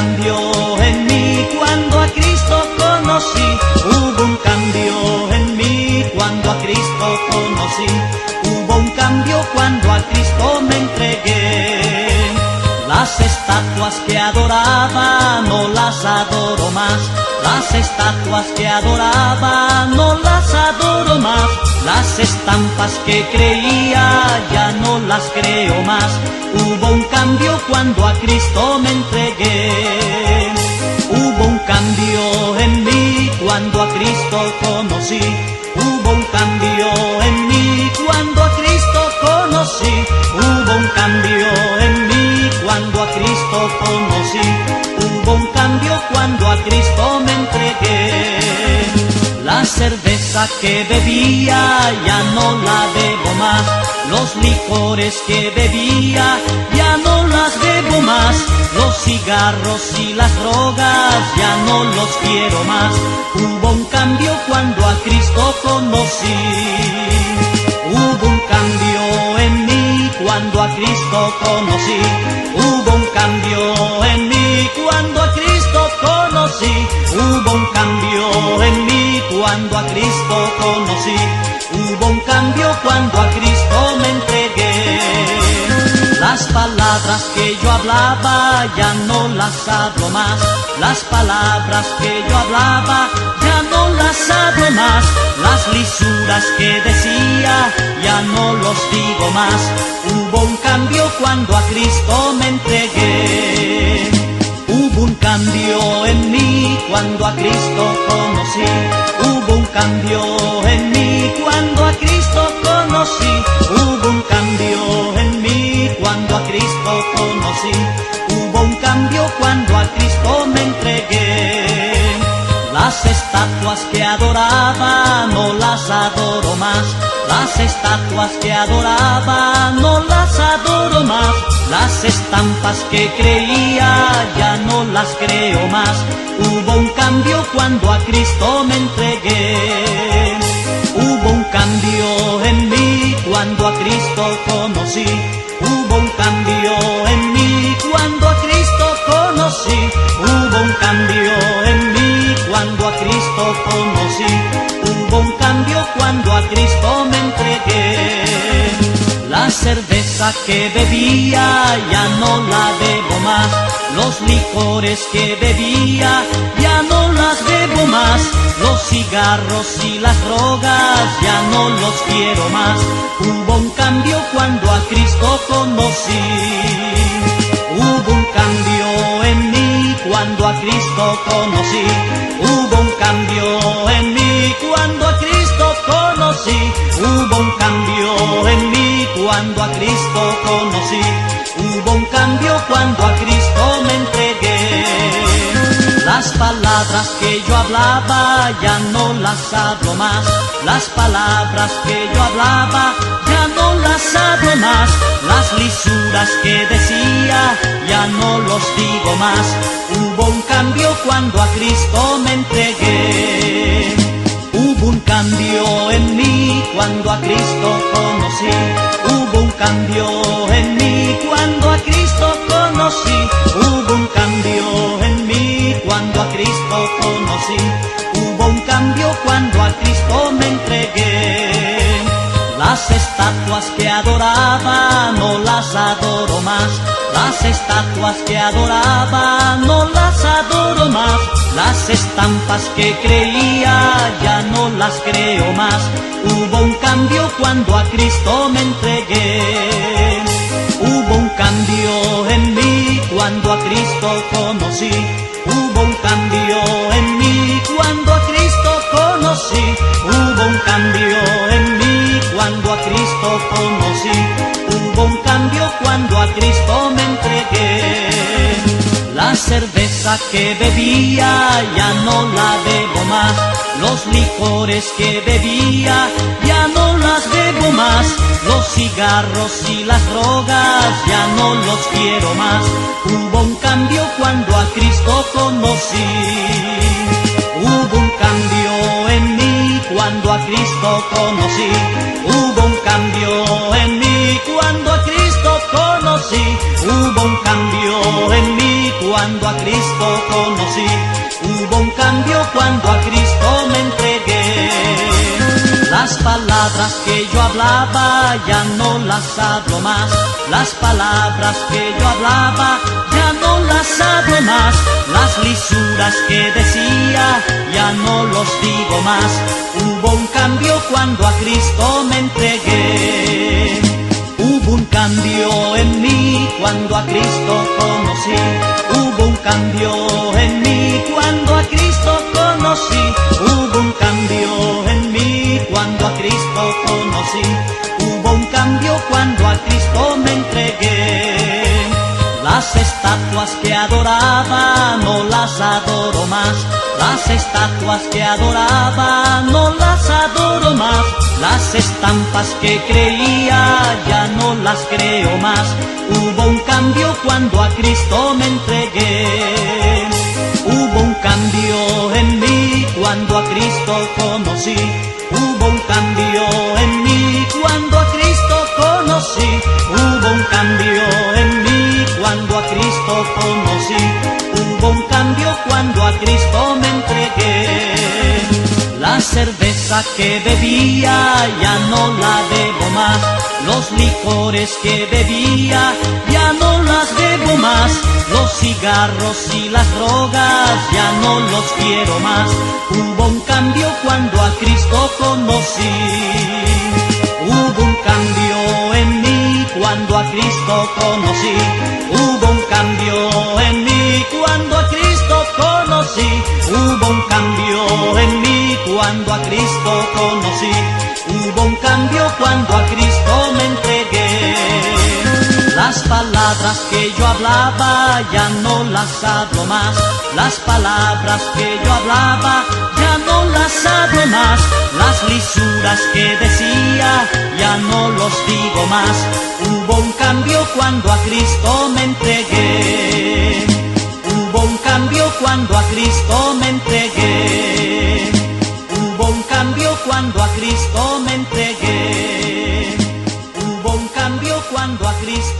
cambio en mí cuando a Cristo conocí. Hubo un cambio en mí cuando a Cristo conocí. Hubo un cambio cuando a Cristo me entregué. Las estatuas que adoraba no las adoro más. Las estatuas que adoraba no las adoro más. Las estampas que creía ya no las creo más. Hubo un cambio cuando a Cristo me entregué. Hubo un cambio en mí cuando a Cristo conocí. Hubo un cambio en mí cuando a Cristo conocí. Hubo un cambio en mí cuando a Cristo conocí. Hubo un cambio cuando a Cristo me entregué. La cerveza que bebía ya no la bebo más. Los licores que bebía ya no las bebo más. Los cigarros y las drogas ya no los quiero más. Hubo un cambio cuando a Cristo conocí. Hubo un cambio en mí cuando a Cristo conocí. Hubo un cambio en mí cuando a Cristo conocí. Hubo un cambio en mí cuando a Cristo conocí. Hubo un cambio cuando a Cristo me entregué. Las palabras que yo hablaba ya no las hablo más. Las palabras que yo hablaba ya no las hablo más. Las lisuras que decía ya no los digo más. Hubo un cambio cuando a Cristo me entregué. Hubo un cambio en mí cuando a Cristo conocí. Hubo un cambio en mí cuando a Cristo conocí. Hubo un cambio en mí cuando a Cristo conocí. Hubo un cambio cuando a Cristo me entregué. Las estatuas que adoraba no las adoro más. Las estatuas que adoraba no las adoro más. Las estampas que creía ya no las creo más. Hubo un cambio cuando a Cristo me entregué. Hubo un cambio en mí cuando a Cristo conocí. Hubo un cambio en mí cuando a Cristo conocí. Hubo un cambio en mí cuando a Cristo conocí. Hubo un cambio cuando a Cristo me entregué. La cerveza que bebía ya no la bebo más. Los licores que bebía ya no las bebo más. Los cigarros y las drogas ya no los quiero más. Hubo un cambio cuando a Cristo conocí. Hubo un cambio en mí cuando a Cristo conocí. Hubo un cambio en mí cuando a Cristo conocí. Hubo un cambio en mí cuando a Cristo conocí. Hubo un cambio cuando a Cristo me entregué. Las palabras que yo hablaba ya no las hablo más. Las palabras que yo hablaba ya no las hablo más. Las lisuras que decía ya no los digo más. Hubo un cambio cuando a Cristo me entregué. Hubo un cambio en mí cuando a Cristo conocí. Hubo un cambio en mí cuando a Cristo conocí. Hubo un cambio en mí cuando a Cristo conocí. Hubo un cambio cuando a Cristo me entregué. Las estatuas que adoraba no las adoro más. Las estatuas que adoraba no las adoro más. Las estampas que creía ya no las creo más. Hubo un cambio cuando a Cristo me entregué. Hubo un cambio en mí cuando a Cristo conocí. Hubo un cambio en mí cuando a Cristo conocí. Hubo un cambio en mí cuando a Cristo conocí. Hubo un cambio cuando a Cristo me entregué. La cerveza que bebía ya no la bebo más. Los licores que bebía ya no las bebo más. Los cigarros y las drogas ya no los quiero más. Hubo un cambio cuando a Cristo conocí. Hubo un cambio en mí cuando a Cristo conocí. Hubo un cambio en mí cuando a Cristo conocí. Hubo un cambio en mí cuando a Cristo conocí. Hubo un cambio cuando a Cristo me entregué. Las palabras que yo hablaba ya no las hablo más. Las palabras que yo hablaba ya no las hablo más. Las lisuras que decía ya no los digo más. Hubo un cambio cuando a Cristo me entregué. Hubo un cambio en mí cuando a Cristo conocí. Hubo un cambio en mí cuando a Cristo conocí. Hubo un cambio en mí cuando a Cristo conocí. Hubo un cambio cuando a Cristo me entregué. Las estatuas que adoraba no las adoro más. Las estatuas que adoraba no las adoro más. Las estampas que creía ya no las creo más. Hubo un cambio cuando a Cristo me entregué. Hubo un cambio en mí cuando a Cristo conocí. Hubo un cambio en mí cuando a Cristo conocí. Hubo un cambio en mí cuando a Cristo conocí. Hubo un cambio cuando a Cristo me entregué. La cerveza que bebía ya no la bebo más. Los licores que bebía ya no las bebo más. Los cigarros y las drogas ya no los quiero más. Hubo un cambio cuando a Cristo conocí. Hubo un cambio en mí cuando a Cristo conocí. Hubo un cambio en mí cuando a Cristo conocí. Hubo un cambio en mí cuando a Cristo conocí. Hubo un cambio cuando a Cristo me entregué. Las palabras que yo hablaba ya no las hablo más. Las palabras que yo hablaba ya no las hablo más. Las lisuras que decía ya no los digo más. Hubo un cambio cuando a Cristo me entregué. Hubo un cambio cuando a Cristo me entregué. Hubo un cambio cuando a Cristo me entregué. Hubo un cambio cuando a Cristo